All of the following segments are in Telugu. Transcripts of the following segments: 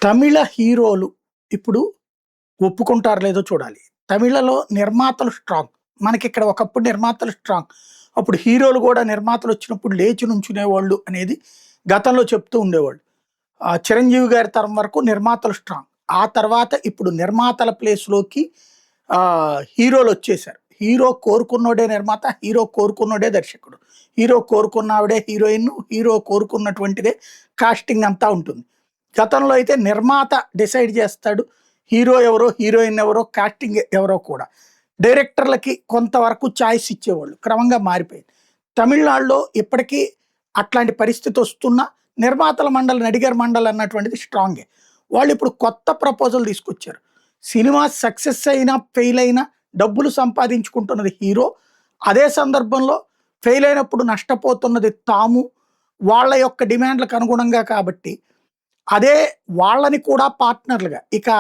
తమిళ హీరోలు ఇప్పుడు ఒప్పుకుంటారో లేదో చూడాలి. తమిళలో నిర్మాతలు స్ట్రాంగ్. మనకిక్కడ ఒకప్పుడు నిర్మాతలు స్ట్రాంగ్. అప్పుడు హీరోలు గూడా నిర్మాతలొచ్చినప్పుడు లేచి నుంచునేవాళ్ళు అనేది గతంలో చెప్తూ ఉండేవాళ్ళు. 'చిరంజీవి' గారి తరం వరకు నిర్మాతలు స్ట్రాంగ్. ఆ తర్వాత ఇప్పుడు నిర్మాతల ప్లేస్‌లోకి హీరోలొచ్చేసారు. హీరో కోరుకున్నోడే నిర్మాత, హీరో కోరుకున్నోడే దర్శకుడు. హీరో కోరుకున్నావిడే హీరోయిన్, హీరో కోరుకున్నటువంటిదే కాస్టింగ్ అంతా ఉంటుంది. గతంలో అయితే నిర్మాత డిసైడ్ చేస్తాడు. హీరో ఎవరో, హీరోయిన్ ఎవరో, కాస్టింగ్ ఎవరో కూడా. డైరెక్టర్లకి కొంతవరకు చాయిస్ ఇచ్చేవాళ్ళు. క్రమంగా మారిపోయింది. తమిళనాడులో ఇప్పటికీ అట్లాంటి పరిస్థితి వస్తున్నా నిర్మాతల మండలి, నడిగర్ మండలి అన్నటువంటిది స్ట్రాంగే. వాళ్ళు ఇప్పుడు కొత్త ప్రపోజల్ తీసుకొచ్చారు. సినిమా సక్సెస్ అయినా, ఫెయిల్ అయినా డబ్బులు సంపాదించుకుంటున్నది హీరో. అదే సందర్భంలో ఫెయిల్ అయినప్పుడు నష్టపోతున్నది తాము. వాళ్ళ యొక్క డిమాండ్లకు అనుగుణంగా కాబట్టి అదే వాళ్ళని కూడా పార్ట్నర్లుగా ఇక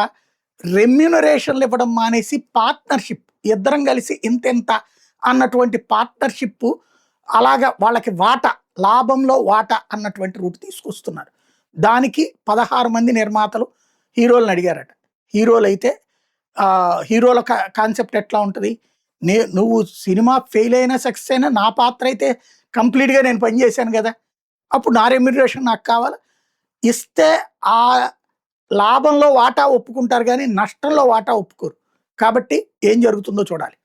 రెమ్యూనరేషన్లు ఇవ్వడం మానేసి పార్ట్నర్షిప్ ఇద్దరం కలిసి ఇంతెంత అన్నటువంటి పార్ట్నర్షిప్ అలాగా వాళ్ళకి వాటా లాభంలో వాటా అన్నటువంటి రూట్ తీసుకొస్తున్నారు. దానికి 16 మంది నిర్మాతలు హీరోలను అడిగారట. హీరోలు అయితే హీరోల కాన్సెప్ట్ ఎట్లా ఉంటుంది? నువ్వు సినిమా ఫెయిల్ అయినా సక్సెస్ అయినా నా పాత్ర అయితే కంప్లీట్గా నేను పనిచేశాను కదా, అప్పుడు నా రెమ్యూనరేషన్ నాకు కావాలి. ఇస్తే ఆ లాభంలో వాటా ఒప్పుకుంటారు గానీ, నష్టంలో వాటా ఒప్పుకోరు. కాబట్టి ఏం జరుగుతుందో చూడాలి.